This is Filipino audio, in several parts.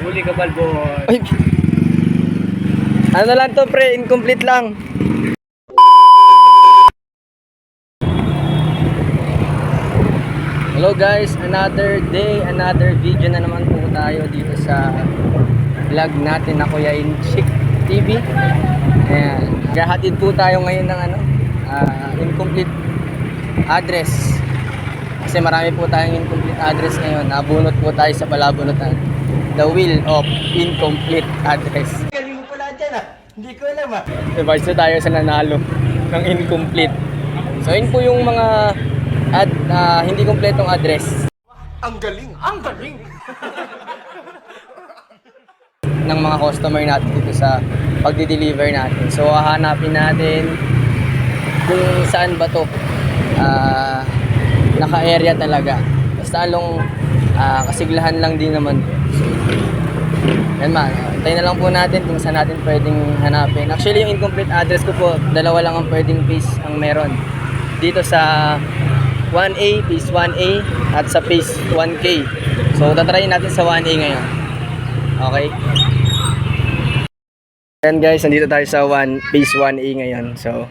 Huli ka, Balboy. Ay. Ano lang to, pre? Incomplete lang. Hello guys, another day, another video na naman po tayo dito sa vlog natin na Kuya Inchik TV. Ayan, gahatid po tayo ngayon ng incomplete address. Kasi marami po tayong incomplete address ngayon. Nabunot po tayo sa palabunutan. The wheel of incomplete address. Galing mo pala dyan ah. Hindi ko alam ah. Device na tayo sa nanalo ng incomplete. So yun po yung mga hindi kompletong address. Ang galing! Ang galing! ng mga customer natin dito sa pagdi-deliver natin. So hahanapin natin kung saan ba to naka-area talaga. Basta along kasiglahan lang din naman. So, yan man, tayo na lang po natin kung saan natin pwedeng hanapin. Actually yung incomplete address ko po, dalawa lang ang pwedeng phase ang meron. Dito sa 1A, phase 1A at sa phase 1K. So tatry natin sa 1A ngayon. Okay. Ayan guys, nandito tayo sa phase 1A ngayon. So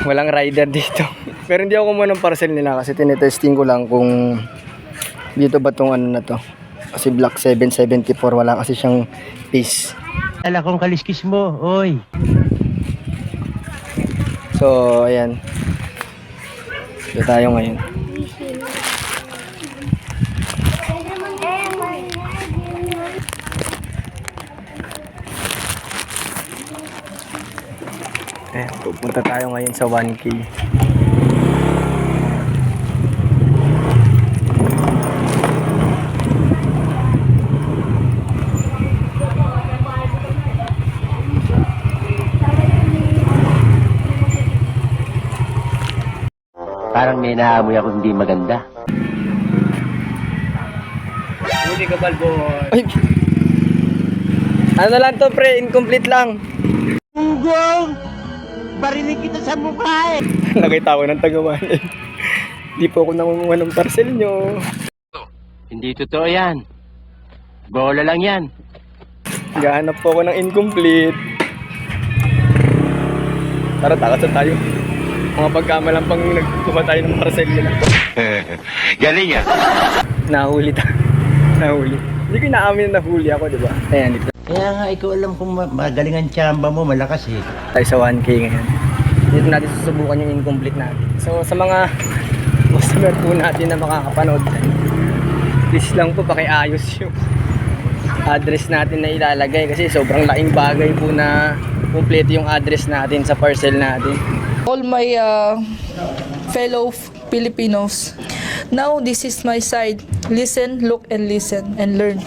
walang rider dito. Pero hindi ako kumuha ng parcel nila kasi tinetesting ko lang kung dito ba tong ano na to. Kasi block 774 wala kasi siyang phase. Ala kong kaliskis mo, oy. So ayan. Dito tayo ngayon. Pupunta tayo ngayon sa 1K. Parang may naamoy ako hindi maganda. Huli ka, Balboy. Ay. Ano lang to, pre? Incomplete lang. Unggong! Barinig kita sa mukha eh! Nakita ko ng tagawan eh. Hindi po ako nangunguha ng parcel nyo. Hindi totoo yan. Bola lang yan. Gahanap po ako ng incomplete. Tara, takasan tayo. Mga pagkamalang pang nagkuha tayo ng parcel nila. Galing ah! Nahuli tayo. Nahuli. Hindi ko inaamin na nahuli ako, di ba? Ayan, dito. Kaya nga, ikaw alam kung magaling ang tsamba mo, malakas eh. Tayo sa 1K ngayon. Dito natin susubukan yung incomplete natin. So sa mga customer po natin na makakapanood, please lang po pakiayos yung address natin na ilalagay kasi sobrang laking bagay po na kumpleto yung address natin sa parcel natin. All my fellow Filipinos, now this is my side. Listen, look, and listen, and learn.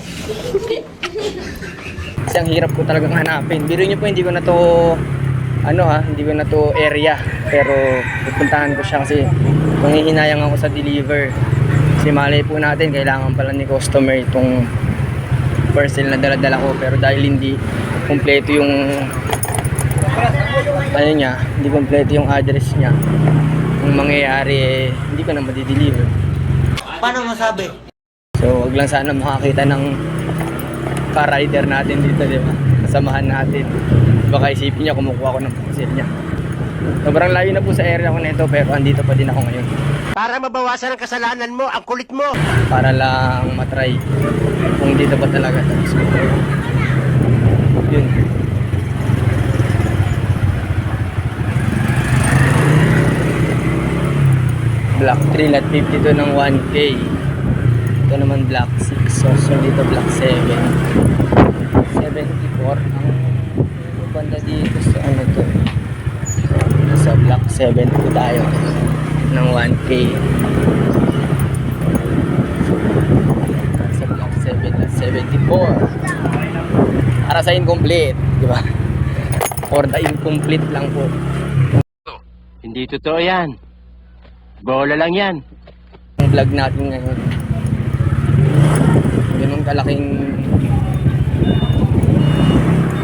Kasi ang hirap ko talagang hanapin. Biro nyo po, hindi ko na to hindi ko na to area, pero pupuntahan ko siya kasi manghihinayang ako sa deliver. Kasi malay po natin kailangan pala ni customer itong parcel na dala-dala ko, pero dahil hindi kompleto yung hindi kompleto yung address niya, yung mangyayari hindi ko na madi-deliver. Paano masabi? So wag lang sana makakita ng ka-rider natin dito, di ba? Kasamahan natin. Baka isipin niya kumukuha ko ng parcel niya. Sobrang layo na po sa area ko nito, pero andito pa din ako ngayon. Para mabawasan ang kasalanan mo, ang kulit mo! Para lang matry kung dito ba talaga. So, yun. Block 3 lot 52 ng 1K. Ito naman block 6. So dito block 7. 74 ang banda dito sa ano to. So, sa block 7 po tayo ng 1K. Sa block 7 at 74. Para sa incomplete, di ba? For the incomplete lang po. Hindi totoo yan. Bola lang yan. Ang vlog natin ngayon. Ganun kalaking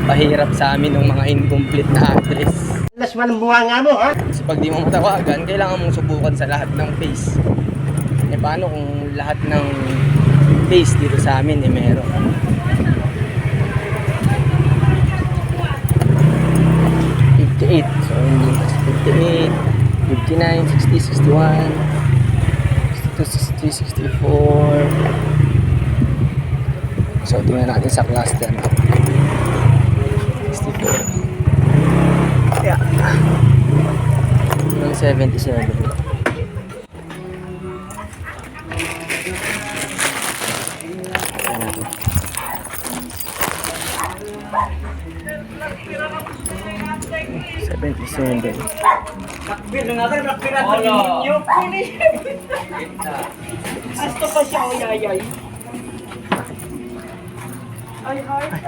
pahirap sa amin ng mga incomplete na address. Las man bunga nga mo, ha? Kasi pag di mo matawagan, kailangan mong subukan sa lahat ng face. E paano kung lahat ng base dito sa amin meron. So hindi 58, 59, 60, 61, 62, 60, 64. So tingnan natin sa cluster. 64. Yeah. 77.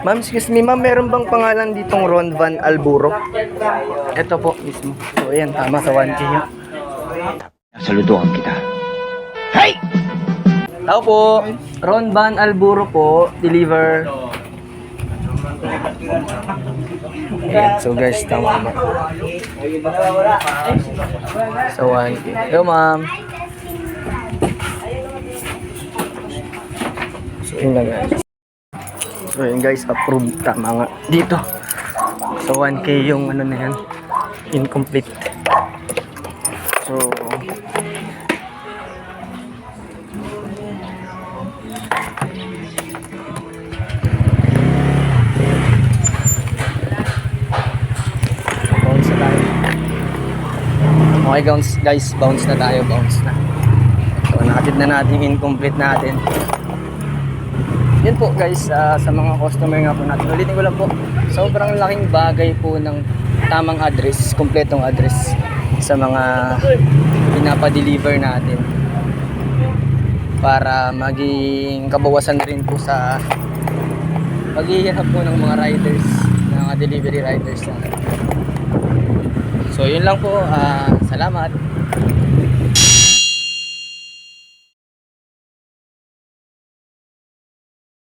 Ma'am, excuse me, ma'am, meron bang pangalan ditong Ron Van Alburo? Ito po mismo. So, ayan, tama sa 1K yun. Saluduhan kita. Hey! Tao po, Ron Van Alburo po, deliver. Ayan, so guys, tama ba? Sa 1K. Yo, ma'am. So, yun lang guys. So yun guys, approved, tama nga dito. So 1K yung ano na yan, incomplete. So bounce na tayo. Okay guys, bounce na tayo, bounce na. So nakatid na natin yung incomplete natin. Yun po guys, sa mga customer nga po natin, ulitin ko lang po, sobrang laking bagay po ng tamang address, kompletong address sa mga pinapa-deliver natin para maging kabawasan rin po sa paghihirap po ng mga riders, ng mga delivery riders natin. So yun lang po, salamat.